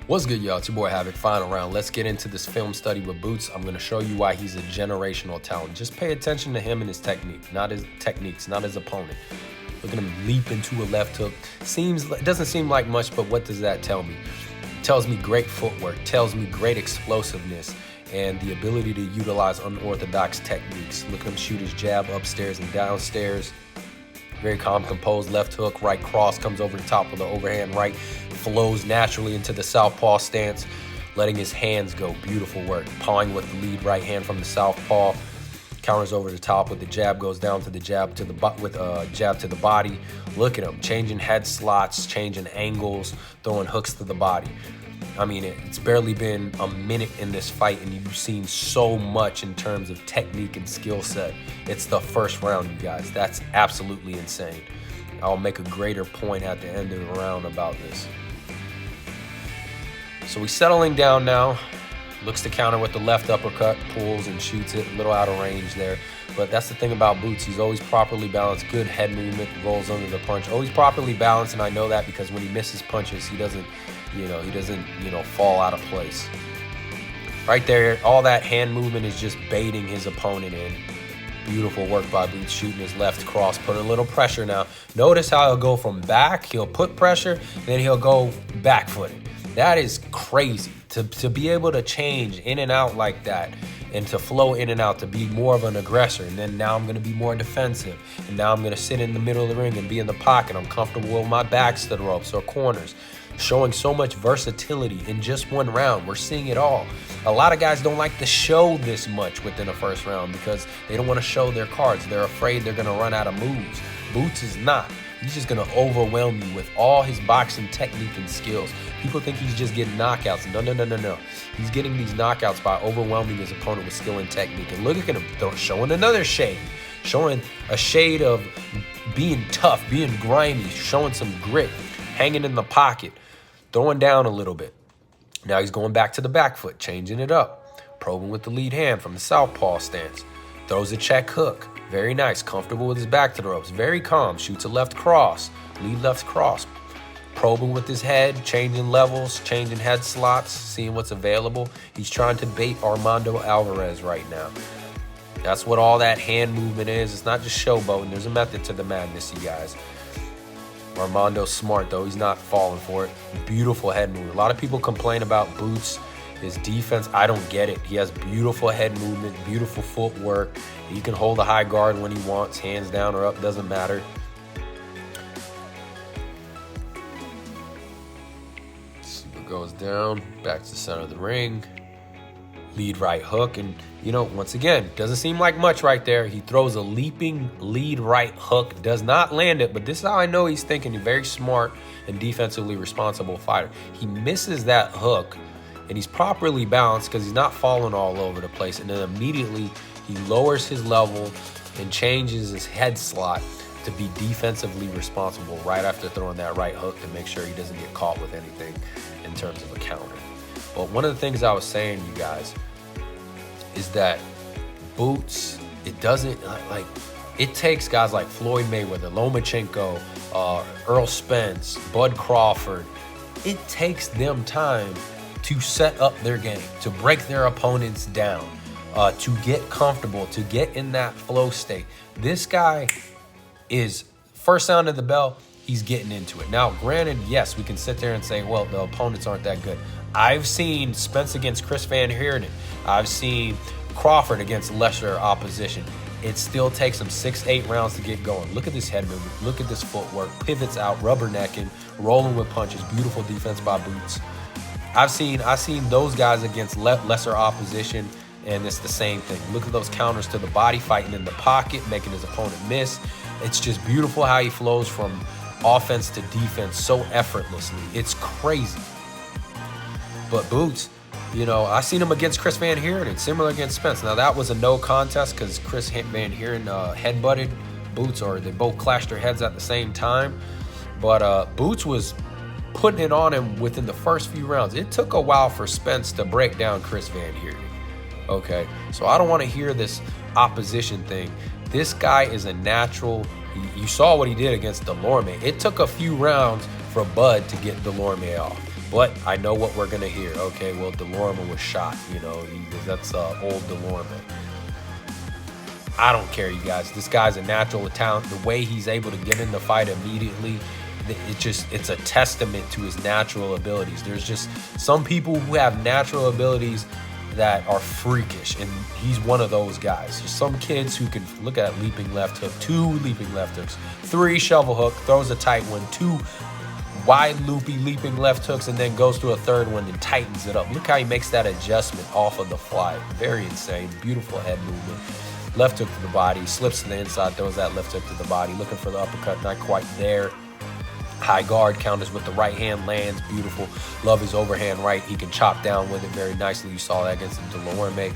What's good, y'all? It's your boy Havoc. Final round. Let's get into this film study with Boots. I'm going to show you why he's a generational talent. Just pay attention to him and his technique, not his techniques, not his opponent. Look at him leap into a left hook. It doesn't seem like much, but what does that tell me? It tells me great footwork, tells me great explosiveness, and the ability to utilize unorthodox techniques. Look at him shoot his jab upstairs and downstairs. Very calm, composed left hook, right cross, comes over the top with the overhand right, flows naturally into the southpaw stance, letting his hands go. Beautiful work. Pawing with the lead right hand from the southpaw, counters over the top with the jab, goes down to the jab to the jab to the body. Look at him changing head slots, changing angles, throwing hooks to the body. I mean, it's barely been a minute in this fight, and you've seen so much in terms of technique and skill set. It's the first round, you guys. That's absolutely insane. I'll make a greater point at the end of the round about this. So he's settling down now. Looks to counter with the left uppercut, pulls and shoots it, a little out of range there. But that's the thing about Boots. He's always properly balanced, good head movement, rolls under the punch. Always properly balanced, and I know that because when he misses punches, he doesn't fall out of place. Right there, all that hand movement is just baiting his opponent in. Beautiful work by Boots, shooting his left cross, putting a little pressure now. Notice how he'll go from back, he'll put pressure, then he'll go back footed. That is crazy. To be able to change in and out like that, and to flow in and out, to be more of an aggressor, and then now I'm going to be more defensive, and now I'm going to sit in the middle of the ring and be in the pocket. I'm comfortable with my backs to the ropes or corners. Showing so much versatility in just one round. We're seeing it all. A lot of guys don't like to show this much within the first round because they don't want to show their cards. They're afraid they're going to run out of moves. Boots is not. He's just going to overwhelm you with all his boxing technique and skills. People think he's just getting knockouts. No. He's getting these knockouts by overwhelming his opponent with skill and technique. And look at him showing another shade. Showing a shade of being tough, being grimy, showing some grit, hanging in the pocket, throwing down a little bit. Now he's going back to the back foot, changing it up. Probing with the lead hand from the southpaw stance. Throws a check hook. Very nice, comfortable with his back to the ropes. Very calm, shoots a left cross, lead left cross. Probing with his head, changing levels, changing head slots, seeing what's available. He's trying to bait Armando Alvarez right now. That's what all that hand movement is. It's not just showboating. There's a method to the madness, you guys. Armando's smart, though. He's not falling for it. Beautiful head movement. A lot of people complain about Boots, his defense. I don't get it. He has beautiful head movement, beautiful footwork. He can hold a high guard when he wants, hands down or up, doesn't matter. Super goes down, back to the center of the ring. Lead right hook, and once again, doesn't seem like much right there. He throws a leaping lead right hook, does not land it, but this is how I know he's thinking. He's very smart and defensively responsible fighter. He misses that hook, and he's properly balanced because he's not falling all over the place, and then immediately he lowers his level and changes his head slot to be defensively responsible right after throwing that right hook to make sure he doesn't get caught with anything in terms of a counter. But one of the things I was saying, you guys, is that Boots, it takes guys like Floyd Mayweather, Lomachenko, Earl Spence, Bud Crawford. It takes them time to set up their game, to break their opponents down, to get comfortable, to get in that flow state. This guy is, first sound of the bell, he's getting into it. Now, granted, yes, we can sit there and say, well, the opponents aren't that good. I've seen Spence against Chris Van Heerden. I've seen Crawford against lesser opposition. It still takes them 6-8 rounds to get going. Look at this head movement. Look at this footwork. Pivots out, rubbernecking, rolling with punches. Beautiful defense by Boots. I've seen those guys against lesser opposition, and it's the same thing. Look at those counters to the body, fighting in the pocket, making his opponent miss. It's just beautiful how he flows from offense to defense so effortlessly. It's crazy. But Boots, I seen him against Chris Van Heerden, similar against Spence. Now, that was a no contest because Chris Van Heerden headbutted Boots, or they both clashed their heads at the same time. But Boots was putting it on him within the first few rounds. It took a while for Spence to break down Chris Van Heerden. Okay, so I don't want to hear this opposition thing. This guy is a natural. You saw what he did against Delorme. It took a few rounds for Bud to get Delorme off. But I know what we're going to hear. Okay, well, Delorme was shot. You know, that's old Delorme. I don't care, you guys. This guy's a natural talent. The way he's able to get in the fight immediately, it's a testament to his natural abilities. There's just some people who have natural abilities that are freakish, and he's one of those guys. There's some kids who can look at leaping left hook, 2 leaping left hooks, 3 shovel hook, throws a tight one, 2 wide loopy leaping left hooks, and then goes to a 3rd one and tightens it up. Look how he makes that adjustment off of the fly. Very insane. Beautiful head movement. Left hook to the body, slips to the inside, throws that left hook to the body, looking for the uppercut, not quite there. High guard counters with the right hand, lands beautiful. Love his overhand right. He can chop down with it very nicely. You saw that against Delorme.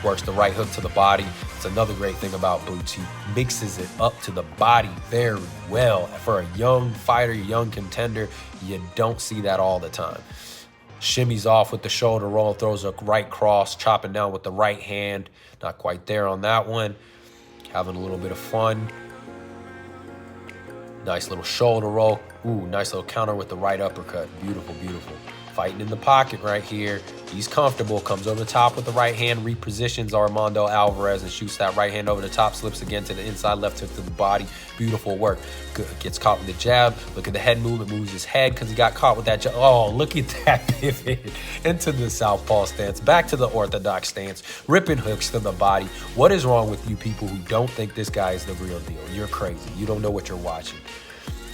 Works the right hook to the body. It's another great thing about Boots. He mixes it up to the body very well. For a young fighter, young contender, you don't see that all the time. Shimmies off with the shoulder roll, throws a right cross, chopping down with the right hand. Not quite there on that one. Having a little bit of fun. Nice little shoulder roll. Ooh, nice little counter with the right uppercut. Beautiful, beautiful. Fighting in the pocket right here. He's comfortable. Comes over the top with the right hand. Repositions Armando Alvarez and shoots that right hand over the top. Slips again to the inside. Left hook to the body. Beautiful work. Good. Gets caught with the jab. Look at the head movement. Moves his head because he got caught with that jab. Oh, look at that pivot into the southpaw stance. Back to the orthodox stance. Ripping hooks to the body. What is wrong with you people who don't think this guy is the real deal? You're crazy. You don't know what you're watching.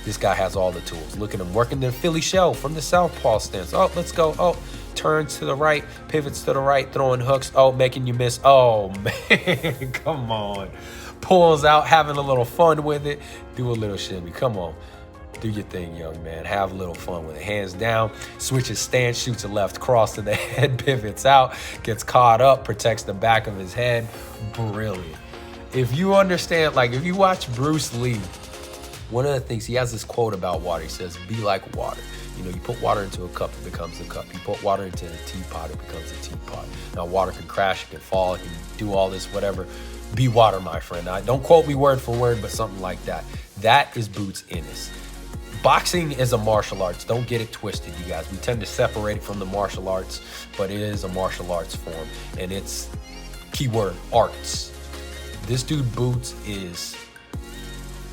This guy has all the tools. Look at him working the Philly shell from the southpaw stance. Oh, let's go. Oh, turns to the right, pivots to the right, throwing hooks. Oh, making you miss. Oh, man, come on. Pulls out, having a little fun with it. Do a little shimmy. Come on. Do your thing, young man. Have a little fun with it. Hands down, switches stance, shoots a left cross to the head, pivots out, gets caught up, protects the back of his head. Brilliant. If you understand, like if you watch Bruce Lee, one of the things, he has this quote about water. He says, be like water. You know, you put water into a cup, it becomes a cup. You put water into a teapot, it becomes a teapot. Now, water can crash, it can fall, it can do all this, whatever. Be water, my friend. Don't quote me word for word, but something like that. That is Boots Ennis. Boxing is a martial arts. Don't get it twisted, you guys. We tend to separate it from the martial arts, but it is a martial arts form. And it's, keyword, arts. This dude Boots is...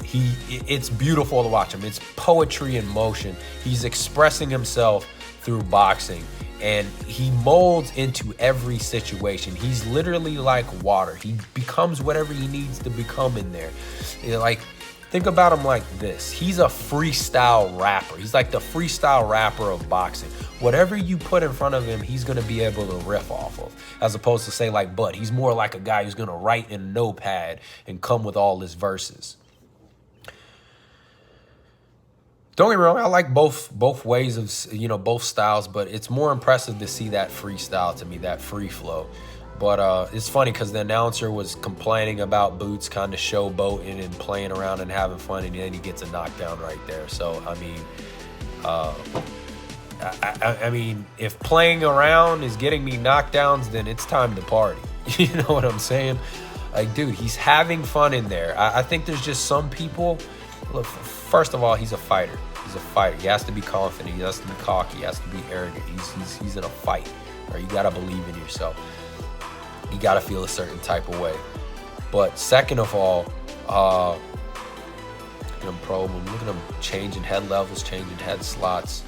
it's beautiful to watch him. It's poetry in motion. He's expressing himself through boxing, and he molds into every situation. He's literally like water. He becomes whatever he needs to become in there. You know, like, think about him like this. He's a freestyle rapper. He's like the freestyle rapper of boxing. Whatever you put in front of him, he's going to be able to riff off of, as opposed to say like Bud. He's more like a guy who's going to write in a notepad and come with all his verses. Don't get me wrong, I like both ways of, you know, both styles, but it's more impressive to see that freestyle to me, that free flow. But it's funny because the announcer was complaining about Boots kind of showboating and playing around and having fun, and then he gets a knockdown right there. So, I mean, I mean, if playing around is getting me knockdowns, then it's time to party. You know what I'm saying? Like, dude, he's having fun in there. I think there's just some people, look, first of all, he's a fighter. He's a fighter. He has to be confident. He has to be cocky. He has to be arrogant. He's in a fight. Right? You got to believe in yourself. You got to feel a certain type of way. But second of all, look at him probe him. Look at him changing head levels, changing head slots.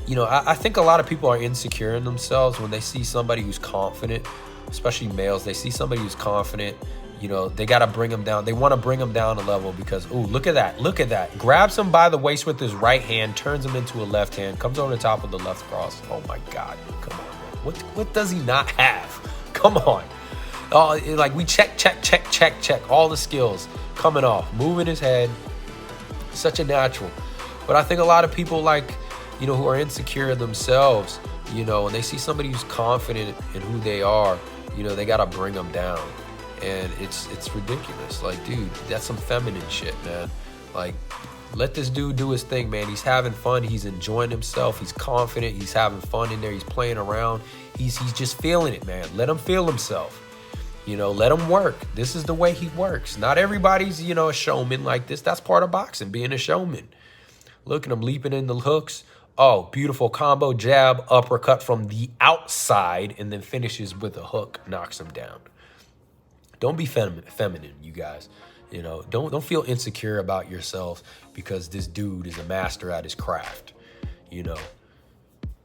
You know, I think a lot of people are insecure in themselves when they see somebody who's confident, especially males. They see somebody who's confident. You know, they got to bring him down. They want to bring him down a level because, ooh, look at that. Look at that. Grabs him by the waist with his right hand, turns him into a left hand, comes over the top of the left cross. Oh, my God. Come on, man. What does he not have? Come on. Like, we check. All the skills coming off. Moving his head. Such a natural. But I think a lot of people, like, you know, who are insecure themselves, you know, when they see somebody who's confident in who they are, you know, they got to bring them down. And it's ridiculous. Like, dude, that's some feminine shit, man. Like, let this dude do his thing, man. He's having fun. He's enjoying himself. He's confident. He's having fun in there. He's playing around. He's just feeling it, man. Let him feel himself. You know, let him work. This is the way he works. Not everybody's, you know, a showman like this. That's part of boxing, being a showman. Look at him leaping in the hooks. Oh, beautiful combo, jab, uppercut from the outside, and then finishes with a hook, knocks him down. Don't be feminine, you guys. You know, don't feel insecure about yourselves because this dude is a master at his craft. You know,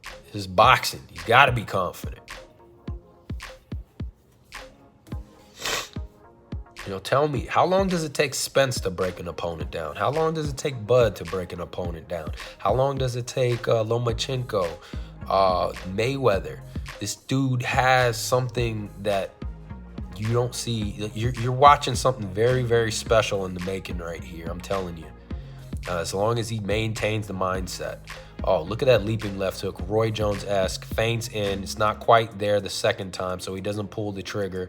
this is boxing. You got to be confident. You know, tell me, how long does it take Spence to break an opponent down? How long does it take Bud to break an opponent down? How long does it take Lomachenko, Mayweather? This dude has something that you don't see. You're watching something very, very special in the making right here. I'm telling you. As long as he maintains the mindset. Oh, look at that leaping left hook. Roy Jones-esque. Feints in. It's not quite there the second time, so he doesn't pull the trigger.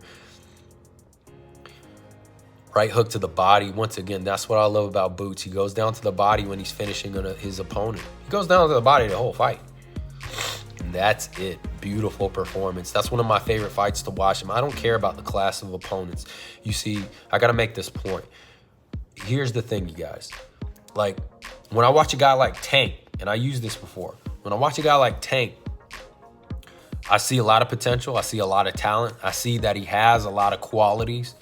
Right hook to the body. Once again, that's what I love about Boots. He goes down to the body when he's finishing his opponent. He goes down to the body the whole fight. And that's it. Beautiful performance. That's one of my favorite fights to watch him. I don't care about the class of opponents. You see, I got to make this point. Here's the thing, you guys. Like, when I watch a guy like Tank, and I used this before. When I watch a guy like Tank, I see a lot of potential. I see a lot of talent. I see that he has a lot of qualities.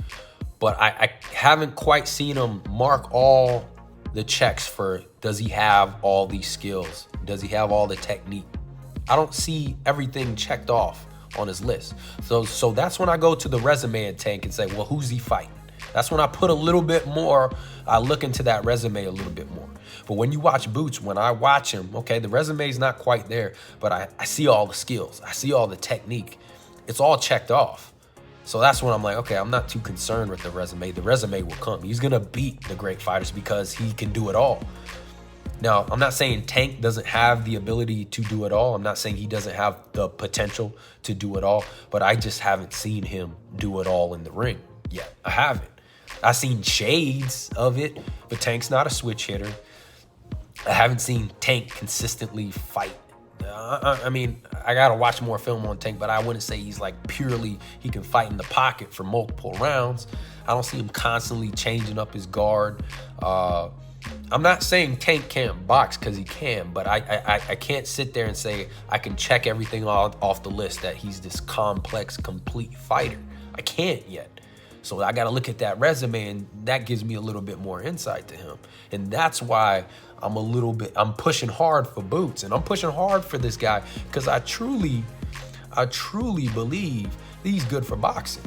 But I haven't quite seen him mark all the checks for, does he have all these skills? Does he have all the technique? I don't see everything checked off on his list. So that's when I go to the resume and Tank and say, well, who's he fighting? That's when I put a little bit more, I look into that resume a little bit more. But when you watch Boots, when I watch him, okay, the resume is not quite there, but I see all the skills. I see all the technique. It's all checked off. So that's when I'm like, okay, I'm not too concerned with the resume. The resume will come. He's going to beat the great fighters because he can do it all. Now, I'm not saying Tank doesn't have the ability to do it all. I'm not saying he doesn't have the potential to do it all, but I just haven't seen him do it all in the ring yet. I haven't. I've seen shades of it, but Tank's not a switch hitter. I haven't seen Tank consistently fight. I mean, I got to watch more film on Tank, but I wouldn't say he's like purely, he can fight in the pocket for multiple rounds. I don't see him constantly changing up his guard. I'm not saying Tank can't box, because he can, but I can't sit there and say I can check everything off the list that he's this complex, complete fighter. I can't yet. So I got to look at that resume, and that gives me a little bit more insight to him. And that's why I'm pushing hard for Boots, and I'm pushing hard for this guy because I truly believe that he's good for boxing.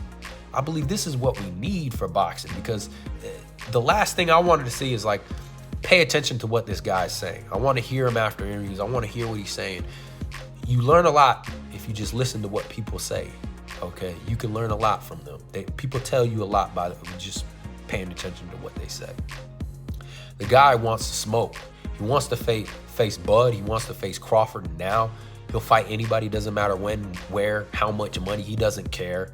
I believe this is what we need for boxing, because the last thing I wanted to see is like, pay attention to what this guy's saying. I want to hear him after interviews. I want to hear what he's saying. You learn a lot if you just listen to what people say. Okay, you can learn a lot from them. People tell you a lot by just paying attention to what they say. The guy wants to smoke. He wants to face Bud. He wants to face Crawford now. He'll fight anybody. Doesn't matter when, where, how much money. He doesn't care.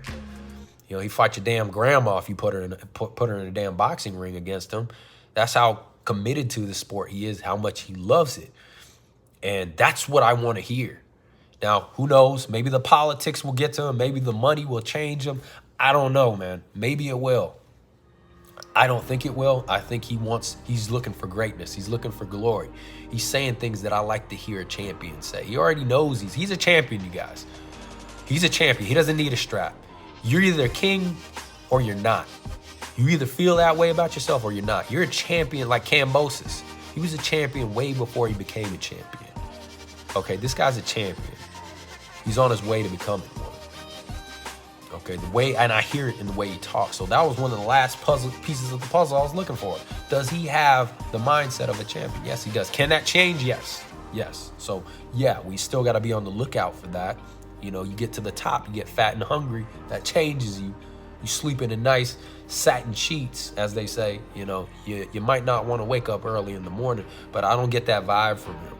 You know, he fight your damn grandma if you put her in a damn boxing ring against him. That's how committed to the sport he is. How much he loves it, and that's what I want to hear. Now, who knows? Maybe the politics will get to him. Maybe the money will change him. I don't know, man. Maybe it will. I don't think it will. I think he's looking for greatness. He's looking for glory. He's saying things that I like to hear a champion say. He already knows he's a champion, you guys. He's a champion. He doesn't need a strap. You're either a king or you're not. You either feel that way about yourself or you're not. You're a champion like Kambosos. He was a champion way before he became a champion. Okay, this guy's a champion. He's on his way to becoming one. Okay, and I hear it in the way he talks. So that was one of the last pieces of the puzzle I was looking for. Does he have the mindset of a champion? Yes, he does. Can that change? Yes. So yeah, we still got to be on the lookout for that. You know, you get to the top, you get fat and hungry. That changes you. You sleep in a nice satin sheets, as they say. You know, you might not want to wake up early in the morning, but I don't get that vibe from him.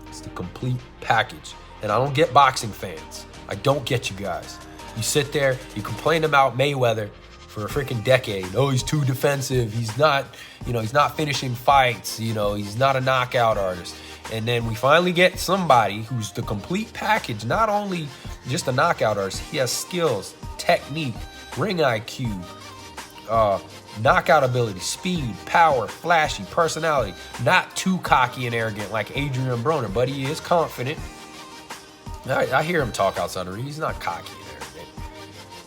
It's the complete package. And I don't get boxing fans. I don't get you guys. You sit there, you complain about Mayweather for a freaking decade. Oh, he's too defensive. He's not finishing fights. You know, he's not a knockout artist. And then we finally get somebody who's the complete package, not only just a knockout artist. He has skills, technique, ring IQ, knockout ability, speed, power, flashy, personality. Not too cocky and arrogant like Adrian Broner, but he is confident. I hear him talk outside the ring. He's not cocky and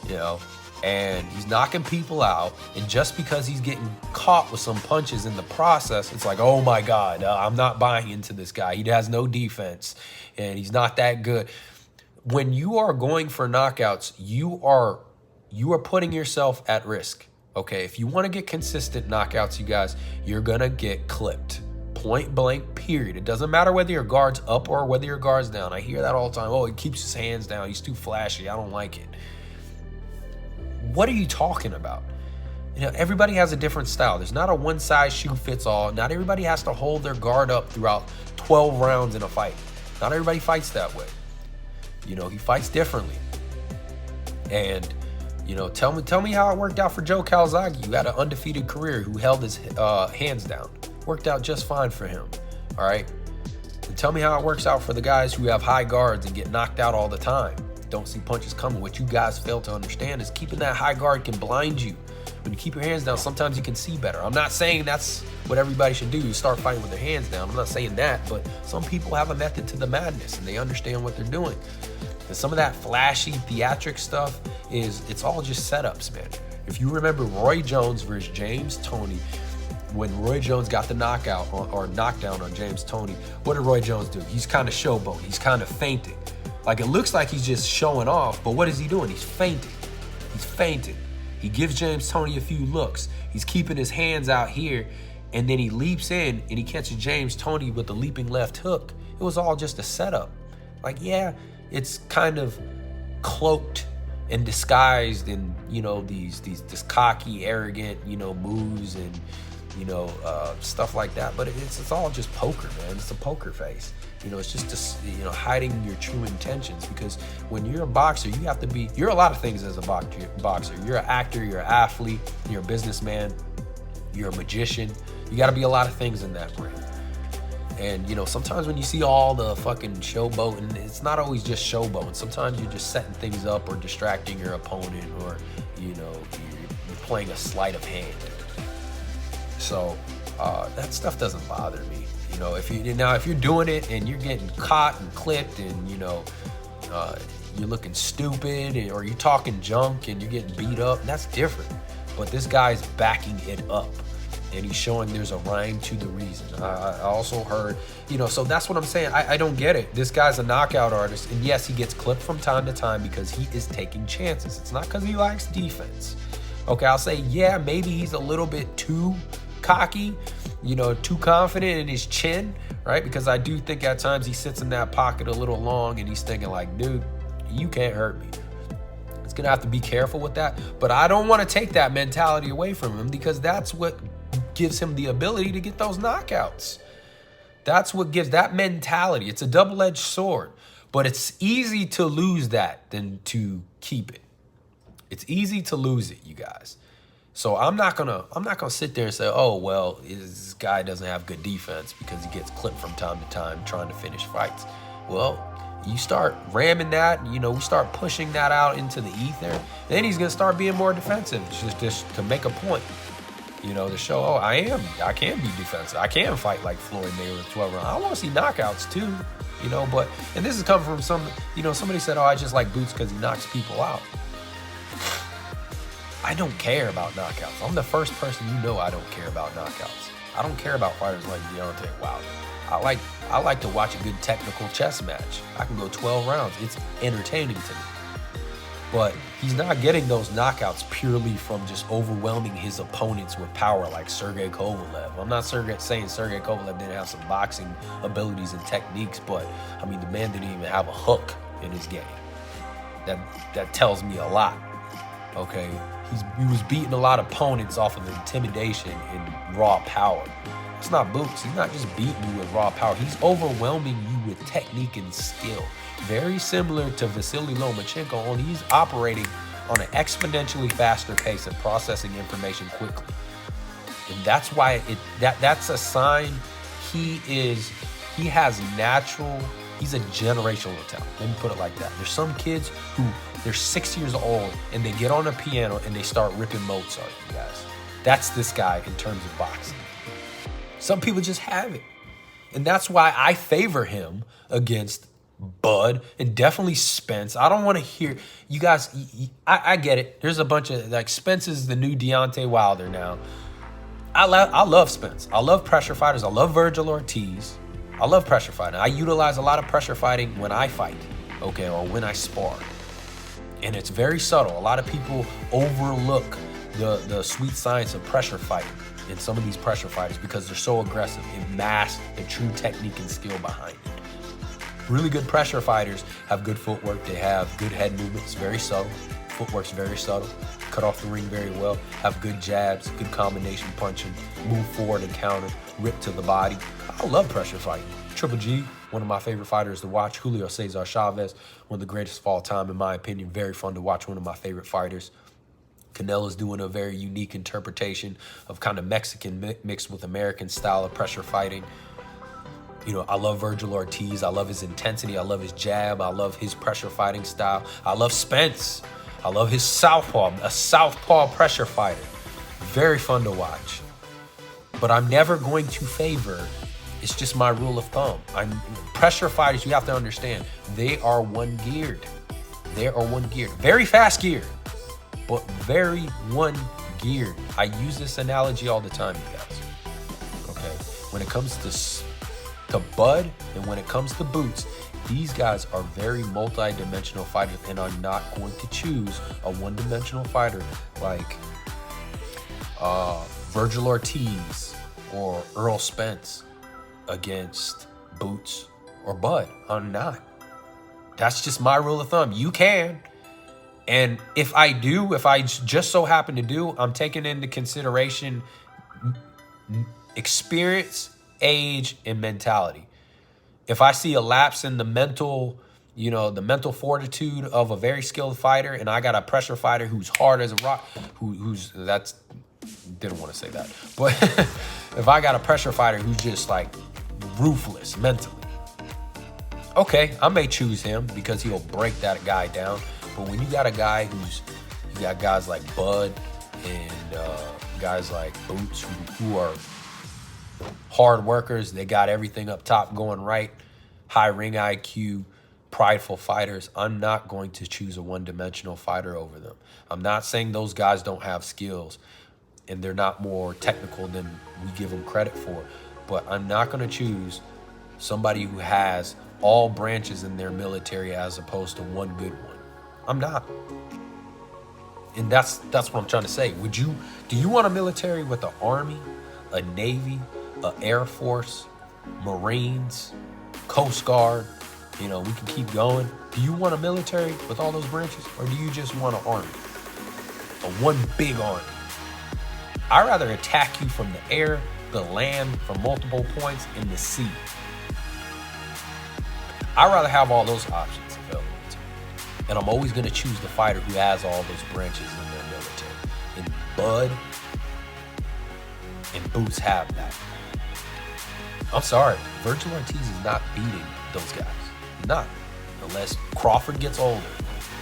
arrogant, and he's knocking people out. And just because he's getting caught with some punches in the process, it's like, oh my God, I'm not buying into this guy. He has no defense and he's not that good. When you are going for knockouts, you are putting yourself at risk. Okay, if you want to get consistent knockouts, you guys, you're gonna get clipped. Point blank, period. It doesn't matter whether your guard's up or whether your guard's down. I hear that all the time. Oh, he keeps his hands down. He's too flashy. I don't like it. What are you talking about? Everybody has a different style. There's not a one size shoe fits all. Not everybody has to hold their guard up throughout 12 rounds in a fight. Not everybody fights that way. He fights differently. And tell me how it worked out for Joe Calzaghe. You had an undefeated career who held his hands down. Worked out just fine for him. All right. And tell me how it works out for the guys who have high guards and get knocked out all the time. Don't see punches coming. What you guys fail to understand is keeping that high guard can blind you. When you keep your hands down, sometimes you can see better. I'm not saying that's what everybody should do, start fighting with their hands down. I'm not saying that, but some people have a method to the madness and they understand what they're doing. And some of that flashy theatric stuff it's all just setups, man. If you remember Roy Jones versus James Toney, when Roy Jones got the knockout or knockdown on James Toney, what did Roy Jones do? He's kind of showboating. He's kind of fainting. Like, it looks like he's just showing off, but what is he doing? He's fainting. He's fainting. He gives James Toney a few looks. He's keeping his hands out here, and then he leaps in, and he catches James Toney with the leaping left hook. It was all just a setup. Like, yeah, it's kind of cloaked and disguised in, this cocky, arrogant, moves and, stuff like that. But it's all just poker, man. It's a poker face. It's just, hiding your true intentions, because when you're a boxer, you have to be, you're a lot of things as a boxer. You're an actor, you're an athlete, you're a businessman, you're a magician. You got to be a lot of things in that ring. And, sometimes when you see all the fucking showboating, it's not always just showboating. Sometimes you're just setting things up or distracting your opponent, or, you're playing a sleight of hand. So that stuff doesn't bother me. If you're doing it and you're getting caught and clipped and, you're looking stupid or you're talking junk and you're getting beat up, that's different. But this guy's backing it up. And he's showing there's a rhyme to the reason. I also heard, so that's what I'm saying. I don't get it. This guy's a knockout artist. And yes, he gets clipped from time to time because he is taking chances. It's not because he likes defense. Okay, I'll say, yeah, maybe he's a little bit too cocky, too confident in his chin, right? Because I do think at times he sits in that pocket a little long and he's thinking like, dude, you can't hurt me. It's going to have to be careful with that. But I don't want to take that mentality away from him, because that's what gives him the ability to get those knockouts. That's what gives that mentality. It's a double-edged sword, but it's easy to lose that than to keep it. It's easy to lose it, you guys. So I'm not gonna sit there and say, oh, well, this guy doesn't have good defense because he gets clipped from time to time trying to finish fights. Well, you start ramming that, we start pushing that out into the ether, then he's gonna start being more defensive, just to make a point. To show, oh, I can be defensive. I can fight like Floyd Mayweather 12 rounds. I want to see knockouts too, but, and this is coming from somebody said, oh, I just like Boots because he knocks people out. I don't care about knockouts. I'm the first person I don't care about knockouts. I don't care about fighters like Deontay Wilder. I like to watch a good technical chess match. I can go 12 rounds. It's entertaining to me. But he's not getting those knockouts purely from just overwhelming his opponents with power like Sergey Kovalev. I'm not saying Sergey Kovalev didn't have some boxing abilities and techniques, but, the man didn't even have a hook in his game. That tells me a lot, okay? He was beating a lot of opponents off of intimidation and raw power. It's not Boots. He's not just beating you with raw power. He's overwhelming you with technique and skill. Very similar to Vasily Lomachenko, only he's operating on an exponentially faster pace of processing information quickly. And that's why that's a sign he has natural He's a generational talent. Let me put it like that. There's some kids who they're 6 years old and they get on a piano and they start ripping Mozart, you guys. That's this guy in terms of boxing. Some people just have it. And that's why I favor him against Bud and definitely Spence. I don't want to hear you guys. I get it. There's a bunch of like Spence is the new Deontay Wilder now. I love Spence. I love pressure fighters. I love Virgil Ortiz. I love pressure fighting. I utilize a lot of pressure fighting when I fight, okay, or when I spar. And it's very subtle. A lot of people overlook the sweet science of pressure fighting in some of these pressure fighters because they're so aggressive. It masks the true technique and skill behind it. Really good pressure fighters have good footwork. They have good head movements, very subtle. Footwork's very subtle. Cut off the ring very well. Have good jabs, good combination punching, move forward and counter, rip to the body. I love pressure fighting. Triple G, one of my favorite fighters to watch. Julio Cesar Chavez, one of the greatest of all time, in my opinion. Very fun to watch, one of my favorite fighters. Canelo's doing a very unique interpretation of kind of Mexican mixed with American style of pressure fighting. You know, I love Virgil Ortiz. I love his intensity. I love his jab. I love his pressure fighting style. I love Spence. I love his southpaw, a southpaw pressure fighter. Very fun to watch. But I'm never going to favor, it's just my rule of thumb. Pressure fighters, you have to understand, they are one-geared. They are one-geared. Very fast geared, but very one-geared. I use this analogy all the time, you guys. Okay, when it comes to Bud and when it comes to Boots, these guys are very multi-dimensional fighters, and I'm not going to choose a one-dimensional fighter like Virgil Ortiz or Earl Spence against Boots or Bud. I'm not. That's just my rule of thumb. You can. And if I just so happen to do, I'm taking into consideration experience, age, and mentality. If I see a lapse in the mental, the mental fortitude of a very skilled fighter, and I got a pressure fighter who's hard as a rock, didn't want to say that, but if I got a pressure fighter who's just like ruthless mentally, okay, I may choose him because he'll break that guy down. But when you got a guy you got guys like Bud and guys like Boots who are hard workers, they got everything up top going right, high ring IQ, prideful fighters, I'm not going to choose a one-dimensional fighter over them. I'm not saying those guys don't have skills and they're not more technical than we give them credit for, but I'm not going to choose somebody who has all branches in their military as opposed to one good one. I'm not. And that's what I'm trying to say. Do you want a military with an Army, a Navy, an Air Force, Marines, Coast Guard? We can keep going. Do you want a military with all those branches, or do you just want an army? One big army. I'd rather attack you from the air, the land, from multiple points, in the sea. I'd rather have all those options available to me. And I'm always going to choose the fighter who has all those branches in their military. And Bud and Boots have that. I'm sorry, Virgil Ortiz is not beating those guys. Not. Unless Crawford gets older.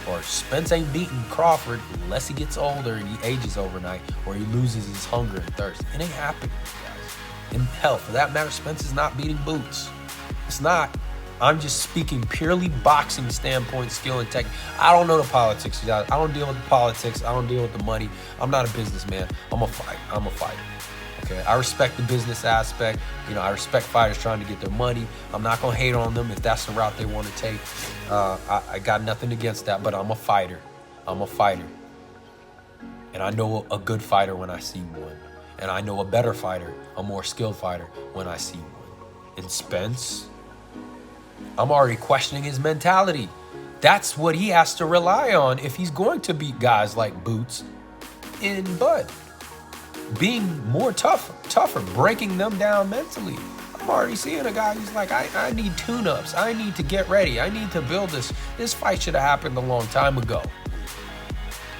Or Spence ain't beating Crawford unless he gets older and he ages overnight, or he loses his hunger and thirst. It ain't happening, guys. And hell, for that matter, Spence is not beating Boots. It's not. I'm just speaking purely boxing standpoint, skill and technique. I don't know the politics, you guys. I don't deal with the politics. I don't deal with the money. I'm not a businessman. I'm a fighter. Okay, I respect the business aspect. I respect fighters trying to get their money. I'm not gonna hate on them if that's the route they want to take. I got nothing against that, but I'm a fighter. I'm a fighter. And I know a good fighter when I see one. And I know a better fighter, a more skilled fighter, when I see one. And Spence, I'm already questioning his mentality. That's what he has to rely on if he's going to beat guys like Boots and Bud. Being more tougher, breaking them down mentally. I'm already seeing a guy who's like, I need tune-ups. I need to get ready. I need to build this. This fight should have happened a long time ago.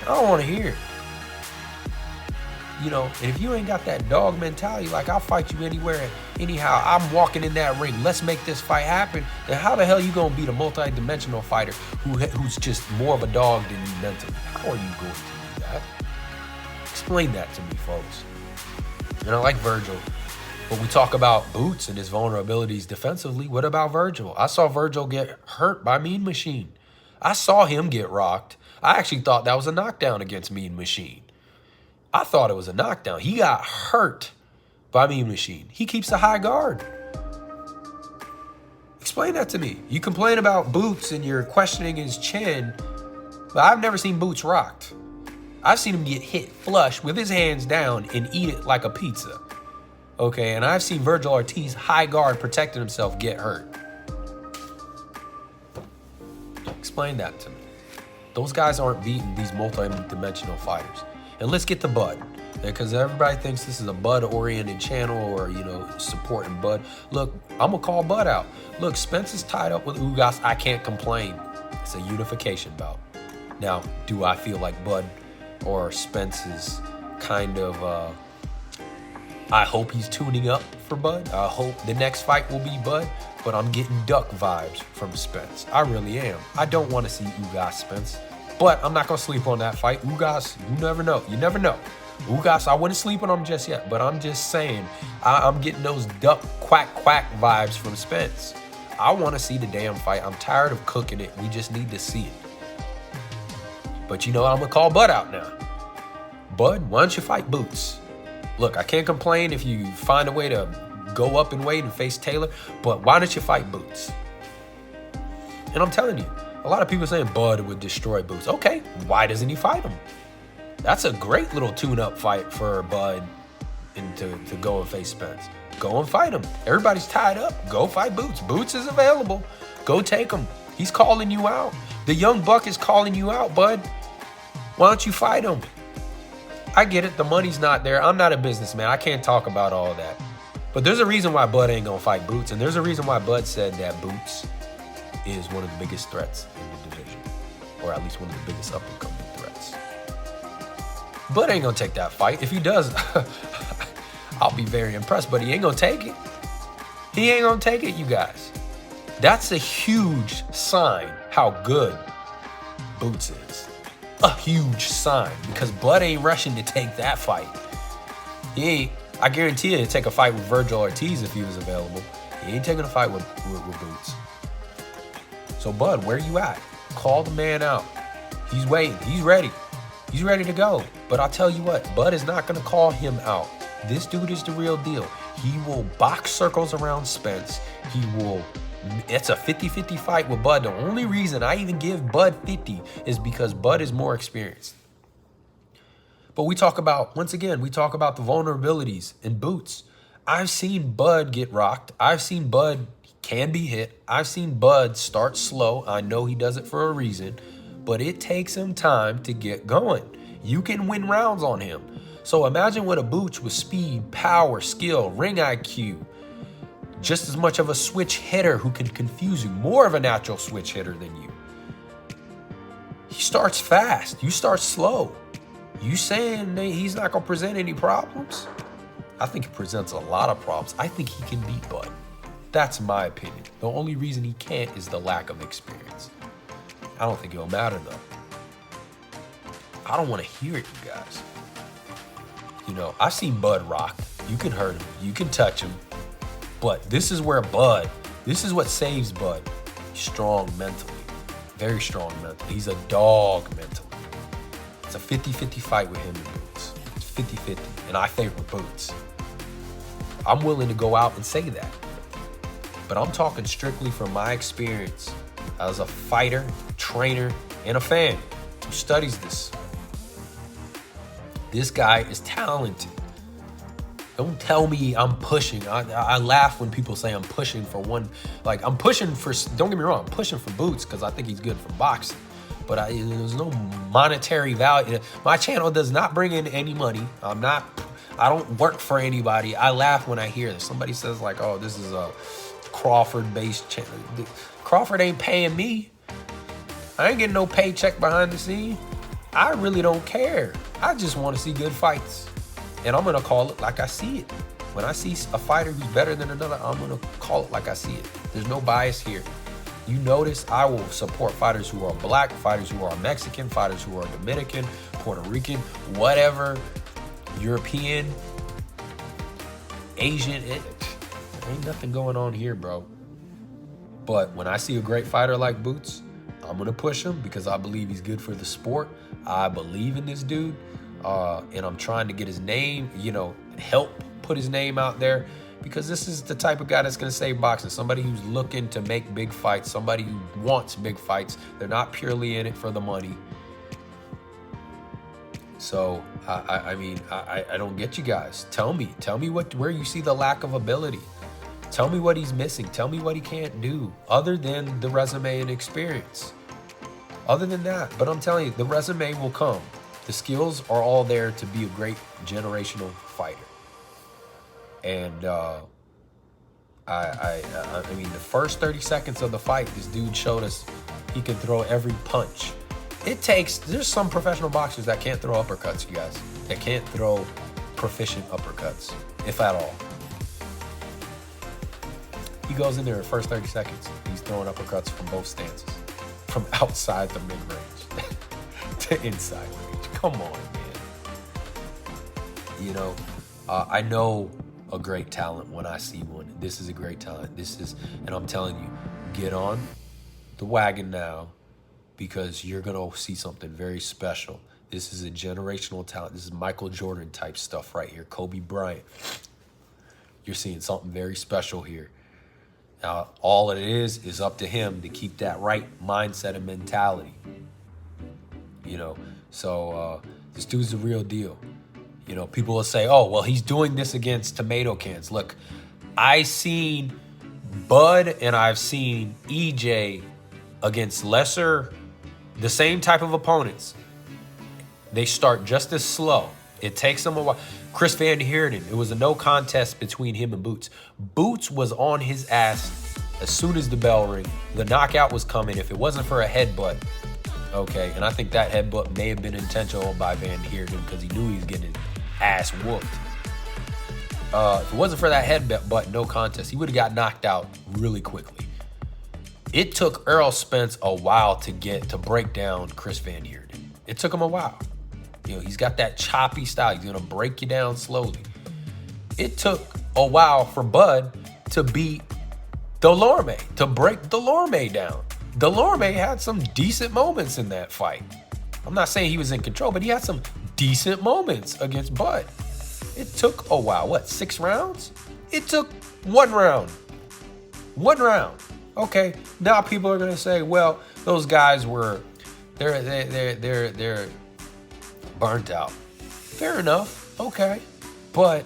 I don't want to hear it. and if you ain't got that dog mentality, like I'll fight you anywhere, anyhow, I'm walking in that ring, let's make this fight happen, then how the hell you gonna beat a multi-dimensional fighter who's just more of a dog than you mentally? How are you going to do that? Explain that to me, folks. And I like Virgil, but we talk about Boots and his vulnerabilities defensively. What about Virgil? I saw Virgil get hurt by Mean Machine. I saw him get rocked. I actually thought that was a knockdown against Mean Machine. I thought it was a knockdown. He got hurt by Mean Machine. He keeps a high guard. Explain that to me. You complain about Boots and you're questioning his chin, but I've never seen Boots rocked. I've seen him get hit flush with his hands down and eat it like a pizza. Okay, and I've seen Virgil Ortiz, high guard, protecting himself, get hurt. Explain that to me. Those guys aren't beating these multi-dimensional fighters. And let's get to Bud, because everybody thinks this is a Bud-oriented channel or, supporting Bud. Look, I'm going to call Bud out. Look, Spence is tied up with Ugas. I can't complain. It's a unification bout. Now, do I feel like Bud or Spence is kind of, I hope he's tuning up for Bud. I hope the next fight will be Bud, but I'm getting duck vibes from Spence. I really am. I don't want to see Ugas Spence, but I'm not going to sleep on that fight. Ugas, you never know. You never know. Ugas, I wouldn't sleep on him just yet, but I'm just saying, I'm getting those duck quack quack vibes from Spence. I want to see the damn fight. I'm tired of cooking it. We just need to see it. But I'm going to call Bud out now. Bud, why don't you fight Boots? Look, I can't complain if you find a way to go up in weight and face Taylor, but why don't you fight Boots? And I'm telling you, a lot of people saying Bud would destroy Boots. Okay, why doesn't he fight him? That's a great little tune-up fight for Bud and to go and face Spence. Go and fight him. Everybody's tied up. Go fight Boots. Boots is available. Go take him. He's calling you out. The young buck is calling you out, Bud. Why don't you fight him? I get it. The money's not there. I'm not a businessman. I can't talk about all that. But there's a reason why Bud ain't going to fight Boots. And there's a reason why Bud said that Boots is one of the biggest threats in the division. Or at least one of the biggest up-and-coming threats. Bud ain't going to take that fight. If he does, I'll be very impressed. But he ain't going to take it. He ain't going to take it, you guys. That's a huge sign how good Boots is. A huge sign, because Bud ain't rushing to take that fight. He ain't. I guarantee you, he'd take a fight with Virgil Ortiz if he was available. He ain't taking a fight with Boots. So Bud, where you at? Call the man out. He's waiting. He's ready. He's ready to go. But I'll tell you what, Bud is not going to call him out. This dude is the real deal. He will box circles around Spence. It's a 50-50 fight with Bud. The only reason I even give Bud 50 is because Bud is more experienced. But we talk about the vulnerabilities in Boots. I've seen Bud get rocked. I've seen Bud can be hit. I've seen Bud start slow. I know he does it for a reason, but it takes him time to get going. You can win rounds on him. So imagine what a Boots with speed, power, skill, ring IQ, just as much of a switch hitter who can confuse you, more of a natural switch hitter than you. He starts fast. You start slow. You saying that he's not going to present any problems? I think he presents a lot of problems. I think he can beat Bud. That's my opinion. The only reason he can't is the lack of experience. I don't think it'll matter, though. I don't want to hear it, you guys. I've seen Bud rock. You can hurt him. You can touch him. But this is what saves Bud. He's strong mentally. Very strong mentally. He's a dog mentally. It's a 50-50 fight with him and Boots. It's 50-50, and I favor Boots. I'm willing to go out and say that. But I'm talking strictly from my experience as a fighter, trainer, and a fan who studies this. This guy is talented. Don't tell me I'm pushing. I laugh when people say I'm pushing for one. Like, I'm pushing for, don't get me wrong, I'm pushing for Boots because I think he's good for boxing. But there's no monetary value. My channel does not bring in any money. I don't work for anybody. I laugh when I hear this. Somebody says like, oh, this is a Crawford-based channel. Crawford ain't paying me. I ain't getting no paycheck behind the scene. I really don't care. I just want to see good fights. And I'm going to call it like I see it. When I see a fighter who's better than another, I'm going to call it like I see it. There's no bias here. You notice I will support fighters who are black, fighters who are Mexican, fighters who are Dominican, Puerto Rican, whatever, European, Asian. There ain't nothing going on here, bro. But when I see a great fighter like Boots, I'm going to push him because I believe he's good for the sport. I believe in this dude. And I'm trying to get his name, help put his name out there, because this is the type of guy that's going to save boxing. Somebody who's looking to make big fights, somebody who wants big fights. They're not purely in it for the money. So, I mean, I don't get you guys. Tell me where you see the lack of ability. Tell me what he's missing. Tell me what he can't do other than the resume and experience. Other than that, but I'm telling you, the resume will come. The skills are all there to be a great generational fighter. And I mean, the first 30 seconds of the fight, this dude showed us he can throw every punch. There's some professional boxers that can't throw uppercuts, you guys. They can't throw proficient uppercuts, if at all. He goes in there in the first 30 seconds. He's throwing uppercuts from both stances, from outside the mid-range to inside range. Come on, man. I know a great talent when I see one. This is a great talent. And I'm telling you, get on the wagon now, because you're going to see something very special. This is a generational talent. This is Michael Jordan type stuff right here. Kobe Bryant. You're seeing something very special here. Now, all it is up to him to keep that right mindset and mentality. So this dude's the real deal. People will say, oh, well, he's doing this against tomato cans. Look, I've seen Bud and I've seen EJ against the same type of opponents. They start just as slow. It takes them a while. Chris Van Heerden, it was a no contest between him and Boots. Boots was on his ass as soon as the bell rang. The knockout was coming if it wasn't for a headbutt. Okay, and I think that headbutt may have been intentional by Van Heerden because he knew he was getting his ass whooped. If it wasn't for that headbutt, no contest, he would have got knocked out really quickly. It took Earl Spence a while to break down Chris Van Heerden. It took him a while. He's got that choppy style. He's going to break you down slowly. It took a while for Bud to beat Delorme, to break Delorme down. Delorme had some decent moments in that fight. I'm not saying he was in control, but he had some decent moments against Bud. It took a while. 6 rounds? It took 1 round. 1 round. Okay, now people are gonna say, well, those guys they're burnt out. Fair enough. Okay, but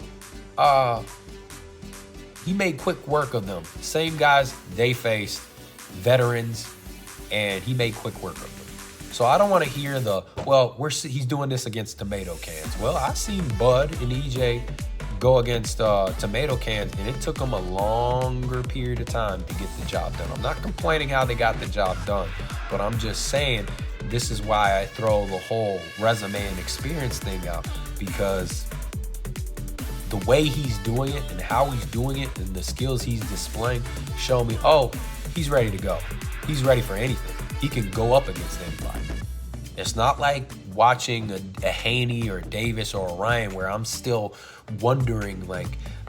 he made quick work of them. Same guys they faced, veterans, and he made quick work of them. So I don't want to hear he's doing this against tomato cans. Well, I've seen Bud and EJ go against tomato cans, and it took them a longer period of time to get the job done. I'm not complaining how they got the job done, but I'm just saying this is why I throw the whole resume and experience thing out, because the way he's doing it and how he's doing it and the skills he's displaying show me, oh, he's ready to go. He's ready for anything. He can go up against anybody. It's not like watching a Haney or a Davis or a Ryan where I'm still wondering,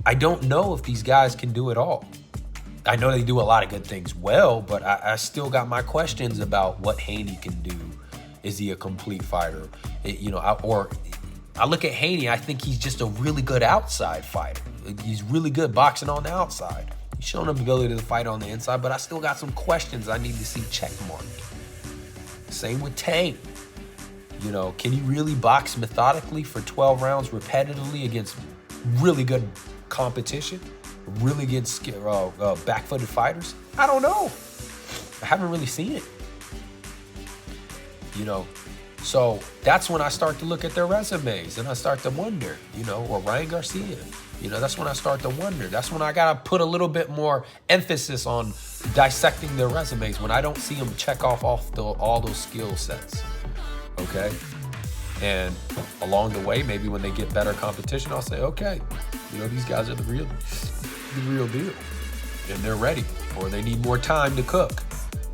I don't know if these guys can do it all. I know they do a lot of good things well, but I still got my questions about what Haney can do. Is he a complete fighter? I look at Haney, I think he's just a really good outside fighter. He's really good boxing on the outside. He's shown an ability to fight on the inside, but I still got some questions I need to see checkmarked. Same with Tank. Can he really box methodically for 12 rounds repetitively against really good competition? Really good back-footed fighters? I don't know. I haven't really seen it. So that's when I start to look at their resumes and I start to wonder, or Ryan Garcia. That's when I start to wonder. That's when I got to put a little bit more emphasis on dissecting their resumes when I don't see them check off all those skill sets. Okay? And along the way, maybe when they get better competition, I'll say, okay, these guys are the real deal. And they're ready, or they need more time to cook.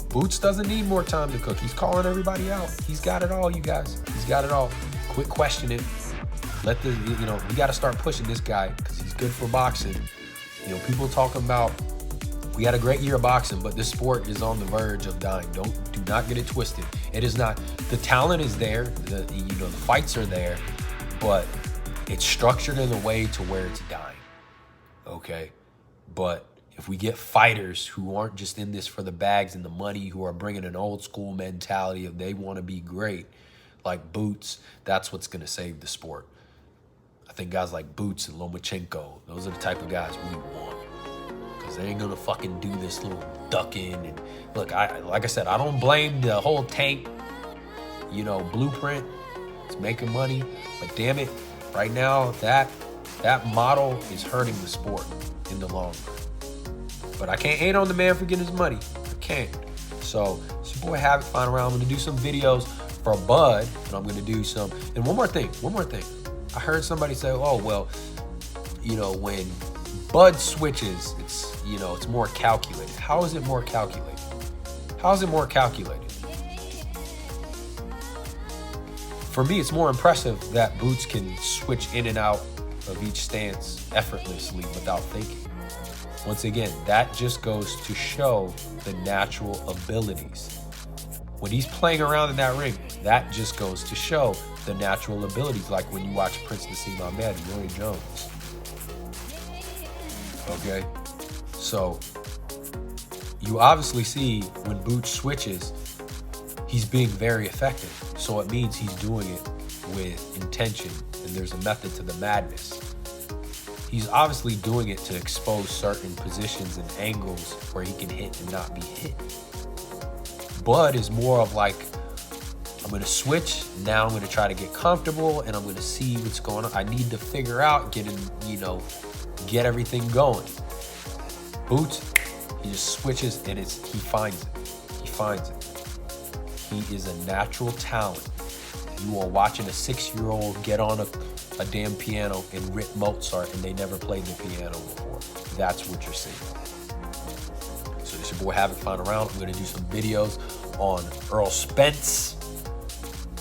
Boots doesn't need more time to cook. He's calling everybody out. He's got it all, you guys. He's got it all. Quit questioning. We got to start pushing this guy because he's good for boxing. People talking about, we had a great year of boxing, but this sport is on the verge of dying. Do not get it twisted. It is not. The talent is there. The fights are there, but it's structured in a way to where it's dying. Okay, but if we get fighters who aren't just in this for the bags and the money, who are bringing an old school mentality of they want to be great, like Boots, that's what's going to save the sport. I think guys like Boots and Lomachenko, those are the type of guys we want. Because they ain't going to fucking do this little ducking. And look, like I said, I don't blame the whole Tank, blueprint. It's making money. But damn it, right now, that model is hurting the sport in the long run. But I can't hate on the man for getting his money. I can't. So it's your boy Havoc Final Round. I'm going to do some videos for Bud, and I'm going to do some. And one more thing. I heard somebody say, oh, well, when Bud switches, it's more calculated. How is it more calculated? How is it more calculated? For me, it's more impressive that Boots can switch in and out of each stance effortlessly without thinking. Once again, that just goes to show the natural abilities. When he's playing around in that ring, that just goes to show the natural abilities, like when you watch Prince Nassim Ahmed and Roy Jones. Okay? So, you obviously see when Boots switches, he's being very effective. So it means he's doing it with intention, and there's a method to the madness. He's obviously doing it to expose certain positions and angles where he can hit and not be hit. Bud is more of like, I'm going to switch, now I'm going to try to get comfortable, and I'm going to see what's going on. I need to figure out, get everything going. Boots, he just switches, and he finds it. He finds it. He is a natural talent. You are watching a 6-year-old get on a damn piano and rip Mozart, and they never played the piano before. That's what you're seeing. So this is your boy Havoc Final Round. I'm going to do some videos on Earl Spence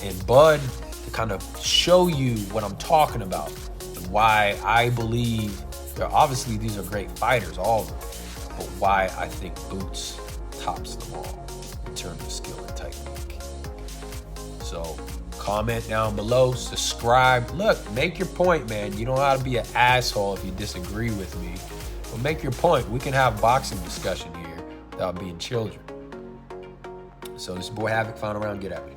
and Bud to kind of show you what I'm talking about and why I believe, obviously these are great fighters, all of them, but why I think Boots tops them all in terms of skill and technique. So comment down below, subscribe. Look, make your point, man. You don't have to be an asshole if you disagree with me, but make your point. We can have boxing discussion here without being children. So this is boy Havoc Final Round. Get at me.